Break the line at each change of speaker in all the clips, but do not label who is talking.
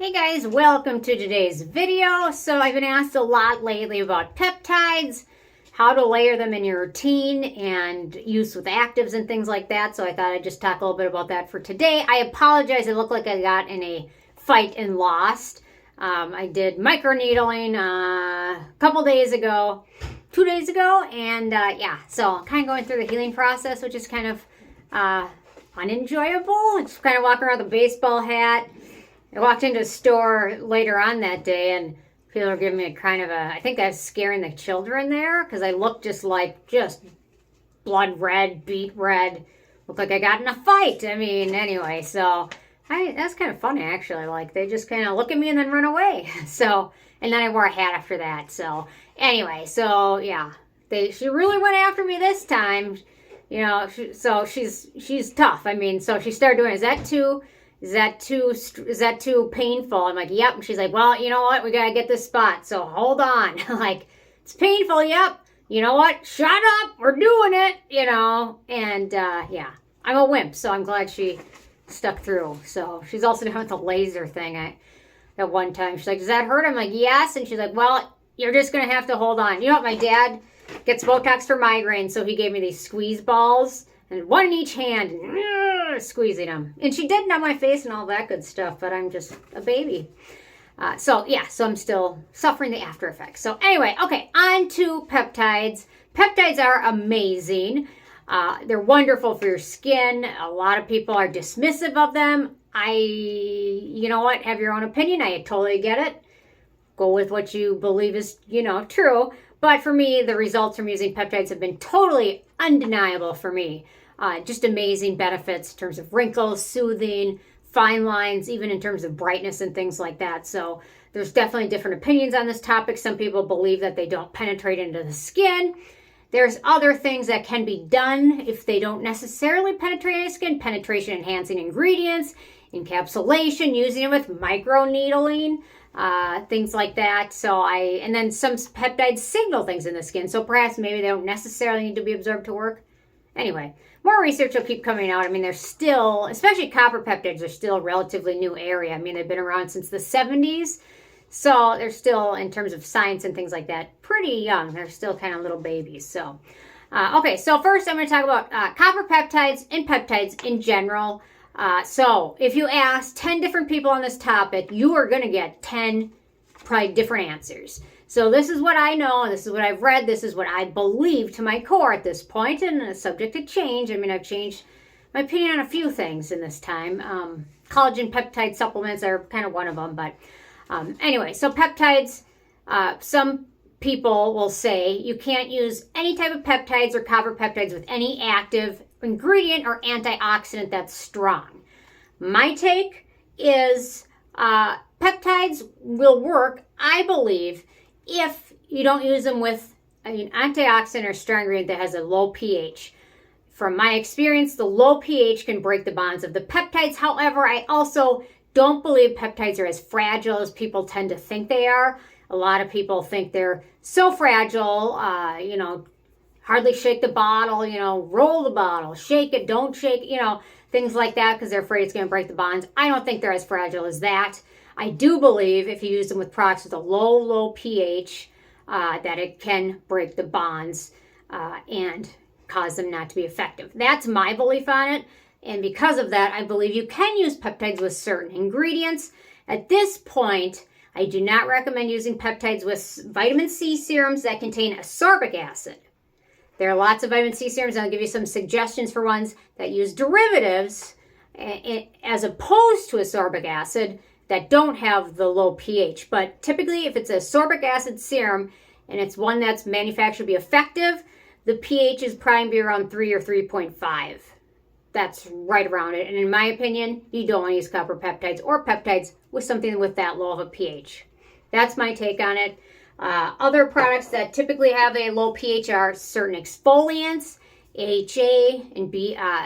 Hey guys, welcome to today's video. So I've been asked a lot lately about peptides, how to layer them in your routine and use with actives and things like that. So I thought I'd just talk a little bit about that for today. I apologize, it looked like I got in a fight and lost. I did microneedling a couple days ago, 2 days ago, and yeah, so kind of going through the healing process, which is kind of unenjoyable. It's kind of walking around with a baseball hat. I walked into a store later on that day and people were giving me a kind of I think I was scaring the children there because I looked just blood red, beet red. Looked like I got in a fight. I mean, anyway, so that's kind of funny actually. Like they just kind of look at me and then run away. So, and then I wore a hat after that. So anyway, so yeah, she really went after me this time. You know, so she's tough. I mean, so she started doing, is that too painful? I'm like, yep. And she's like, well, you know what? We got to get this spot. So hold on. Like, it's painful. Yep. You know what? Shut up. We're doing it, you know? And, yeah, I'm a wimp. So I'm glad she stuck through. So she's also doing the laser thing at one time. She's like, does that hurt? I'm like, yes. And she's like, well, you're just going to have to hold on. You know what? My dad gets Botox for migraine. So he gave me these squeeze balls and one in each hand. Squeezing them, and she did on my face and all that good stuff, but I'm just a baby. So yeah, so I'm still suffering the after effects. So anyway, okay, on to peptides. Peptides are amazing. They're wonderful for your skin. A lot of people are dismissive of them. You know what, have your own opinion. I totally get it. Go with what you believe is, true. But for me, the results from using peptides have been totally undeniable for me. Just amazing benefits in terms of wrinkles, soothing, fine lines, even in terms of brightness and things like that. So there's definitely different opinions on this topic. Some people believe that they don't penetrate into the skin. There's other things that can be done if they don't necessarily penetrate into the skin. Penetration enhancing ingredients, encapsulation, using it with microneedling, things like that. And then some peptides signal things in the skin. So perhaps maybe they don't necessarily need to be absorbed to work. Anyway, more research will keep coming out. I mean, they're still, especially copper peptides, are still a relatively new area. I mean, they've been around since the 70s. So they're still, in terms of science and things like that, pretty young. They're still kind of little babies. So, okay, so first I'm going to talk about copper peptides and peptides in general. So if you ask 10 different people on this topic, you are going to get 10 probably different answers. So this is what I know, this is what I've read, this is what I believe to my core at this point, and it's subject to change. I mean, I've changed my opinion on a few things in this time. Collagen peptide supplements are kind of one of them, but anyway, so peptides, some people will say you can't use any type of peptides or copper peptides with any active ingredient or antioxidant that's strong. My take is peptides will work, I believe, if you don't use them with an antioxidant or strong ingredient that has a low pH. From my experience, the low pH can break the bonds of the peptides. However, I also don't believe peptides are as fragile as people tend to think they are. A lot of people think they're so fragile, hardly shake the bottle, roll the bottle, shake it, don't shake, things like that because they're afraid it's going to break the bonds. I don't think they're as fragile as that. I do believe if you use them with products with a low pH, that it can break the bonds and cause them not to be effective. That's my belief on it. And because of that, I believe you can use peptides with certain ingredients. At this point, I do not recommend using peptides with vitamin C serums that contain ascorbic acid. There are lots of vitamin C serums, and I'll give you some suggestions for ones that use derivatives as opposed to ascorbic acid that don't have the low pH. But typically, if it's an ascorbic acid serum and it's one that's manufactured to be effective, the pH is probably be around 3 or 3.5. That's right around it. And in my opinion, you don't want to use copper peptides or peptides with something with that low of a pH. That's my take on it. Other products that typically have a low pH are certain exfoliants, AHA, and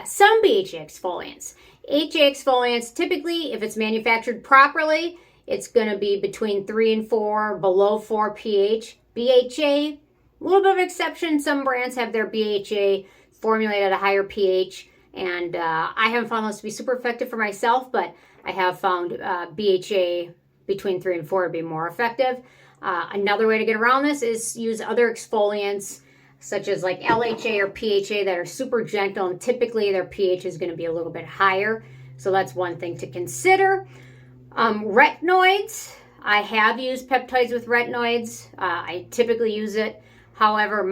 some BHA exfoliants. AHA exfoliants, typically, if it's manufactured properly, it's going to be between 3 and 4, below 4 pH. BHA, a little bit of exception. Some brands have their BHA formulated at a higher pH, and I haven't found those to be super effective for myself, but I have found BHA between 3 and 4 would be more effective. Another way to get around this is use other exfoliants such as like LHA or PHA that are super gentle, and typically their pH is going to be a little bit higher. So that's one thing to consider. Retinoids. I have used peptides with retinoids. I typically use it. However,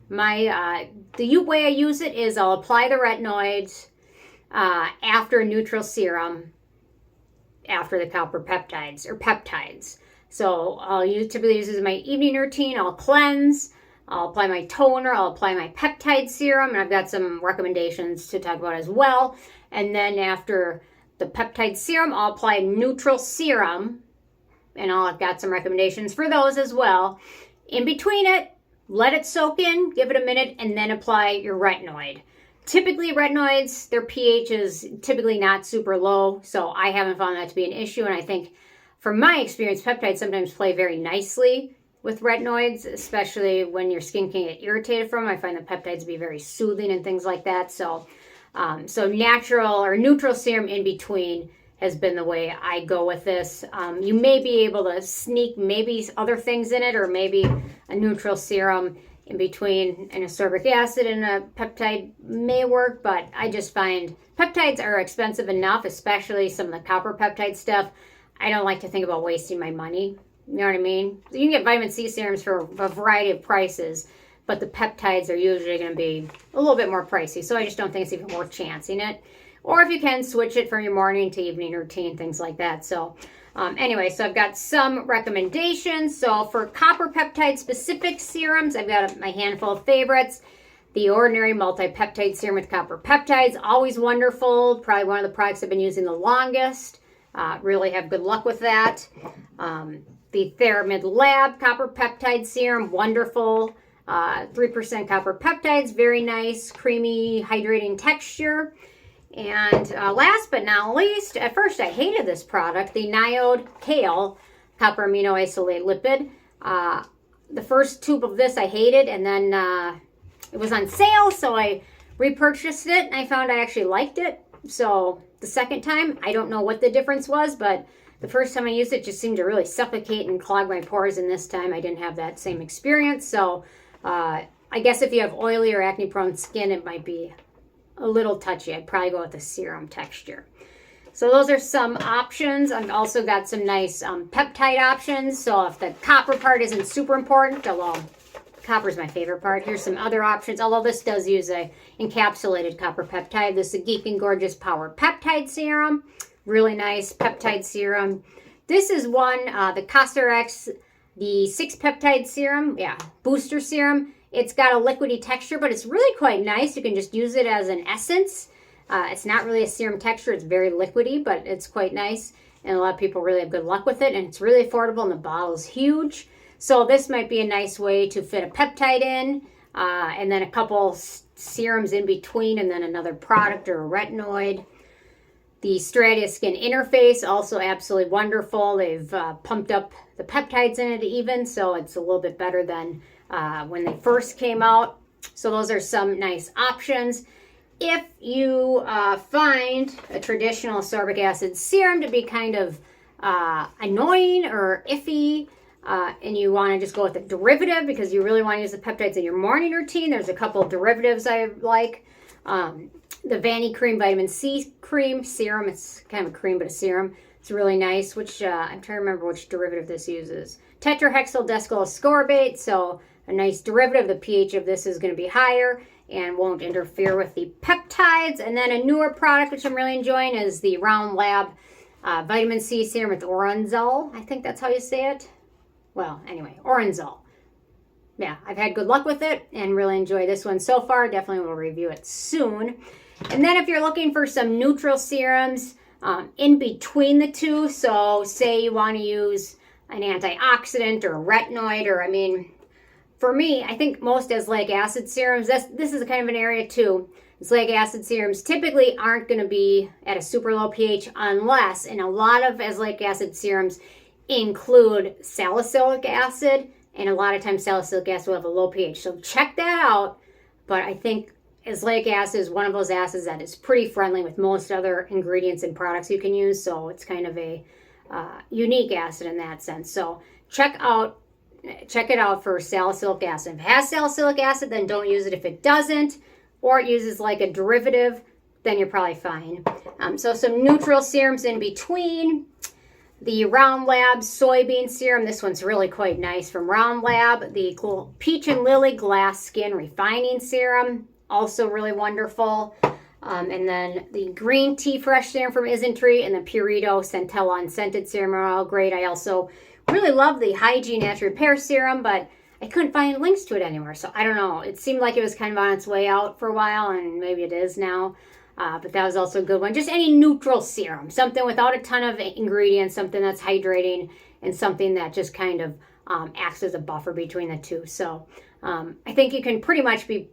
the way I use it is I'll apply the retinoids after a neutral serum after the copper peptides or peptides. So I'll typically use this in my evening routine. I'll cleanse, I'll apply my toner, I'll apply my peptide serum, and I've got some recommendations to talk about as well. And then after the peptide serum, I'll apply a neutral serum, and I've got some recommendations for those as well. In between it, let it soak in, give it a minute, and then apply your retinoid. Typically, retinoids, their pH is typically not super low, so I haven't found that to be an issue, and I think from my experience, peptides sometimes play very nicely with retinoids, especially when your skin can get irritated from them. I find the peptides to be very soothing and things like that. So natural or neutral serum in between has been the way I go with this. You may be able to sneak maybe other things in it, or maybe a neutral serum in between an ascorbic acid and a peptide may work, but I just find peptides are expensive enough, especially some of the copper peptide stuff. I don't like to think about wasting my money. You know what I mean? You can get vitamin C serums for a variety of prices, but the peptides are usually going to be a little bit more pricey. So I just don't think it's even worth chancing it. Or if you can, switch it from your morning to evening routine, things like that. So anyway, so I've got some recommendations. So for copper peptide specific serums, I've got my handful of favorites. The Ordinary Multi-Peptide Serum with Copper Peptides, always wonderful. Probably one of the products I've been using the longest. Really have good luck with that. The Theramid Lab Copper Peptide Serum, wonderful. 3% copper peptides, very nice, creamy, hydrating texture. And last but not least, at first I hated this product, the NIOD CAIL Copper Amino Isolate Lipid. The first tube of this I hated, and then it was on sale, so I repurchased it, and I found I actually liked it. So the second time, I don't know what the difference was, but the first time I used it just seemed to really suffocate and clog my pores, and this time I didn't have that same experience. So I guess if you have oily or acne-prone skin, it might be a little touchy. I'd probably go with a serum texture. So those are some options. I've also got some nice peptide options. So if the copper part isn't super important, although copper is my favorite part, here's some other options. Although this does use a encapsulated copper peptide. This is a Geek and Gorgeous Power Peptide Serum. Really nice peptide serum. This is one, the Cosrx, the 6 peptide serum. Yeah, booster serum. It's got a liquidy texture, but it's really quite nice. You can just use it as an essence. It's not really a serum texture. It's very liquidy, but it's quite nice. And a lot of people really have good luck with it. And it's really affordable, and the bottle is huge. So this might be a nice way to fit a peptide in, and then a couple serums in between, and then another product or a retinoid. The Stratia Skin Interface, also absolutely wonderful. They've pumped up the peptides in it even, so it's a little bit better than when they first came out. So those are some nice options. If you find a traditional ascorbic acid serum to be kind of annoying or iffy, and you want to just go with a derivative because you really want to use the peptides in your morning routine, there's a couple of derivatives I like. The Vani Cream Vitamin C Cream Serum, it's kind of a cream but a serum. It's really nice, which I'm trying to remember which derivative this uses. Tetrahexyl decyl ascorbate, so a nice derivative. The pH of this is going to be higher and won't interfere with the peptides. And then a newer product, which I'm really enjoying, is the Round Lab Vitamin C Serum with Oronzol. I think that's how you say it. Well, anyway, Oronzol. Yeah, I've had good luck with it and really enjoy this one so far. Definitely will review it soon. And then if you're looking for some neutral serums in between the two, so say you want to use an antioxidant or a retinoid, or I mean, for me, I think most azelaic acid serums, this is kind of an area too. Azelaic acid serums typically aren't going to be at a super low pH unless, and a lot of azelaic acid serums include salicylic acid, and a lot of times salicylic acid will have a low pH. So check that out. But I think azelaic acid is one of those acids that is pretty friendly with most other ingredients and products you can use. So it's kind of a unique acid in that sense. So check it out for salicylic acid. If it has salicylic acid, then don't use it. If it doesn't, or it uses like a derivative, then you're probably fine. So some neutral serums in between. The Round Lab soybean serum. This one's really quite nice from Round Lab. The cool Peach and Lily Glass Skin Refining Serum. Also really wonderful. And then the Green Tea Fresh Serum from Isntree and the Purito Centella Unscented Serum are all great. I also really love the Hygiene Natural Repair Serum, but I couldn't find links to it anywhere. So I don't know. It seemed like it was kind of on its way out for a while, and maybe it is now. But that was also a good one. Just any neutral serum. Something without a ton of ingredients, something that's hydrating, and something that just kind of acts as a buffer between the two. So I think you can pretty much be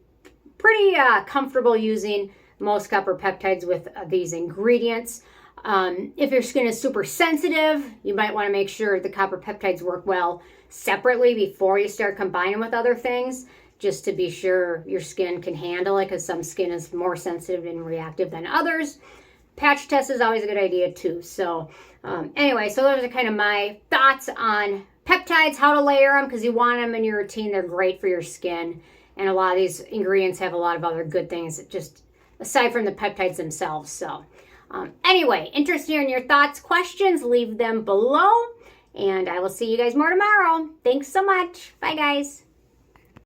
pretty comfortable using most copper peptides with these ingredients. If your skin is super sensitive, you might want to make sure the copper peptides work well separately before you start combining with other things, just to be sure your skin can handle it, because some skin is more sensitive and reactive than others. Patch test is always a good idea too. So anyway, so those are kind of my thoughts on peptides, how to layer them, because you want them in your routine. They're great for your skin. And a lot of these ingredients have a lot of other good things, just aside from the peptides themselves. So anyway, interested in your thoughts, questions, leave them below. And I will see you guys more tomorrow. Thanks so much. Bye, guys.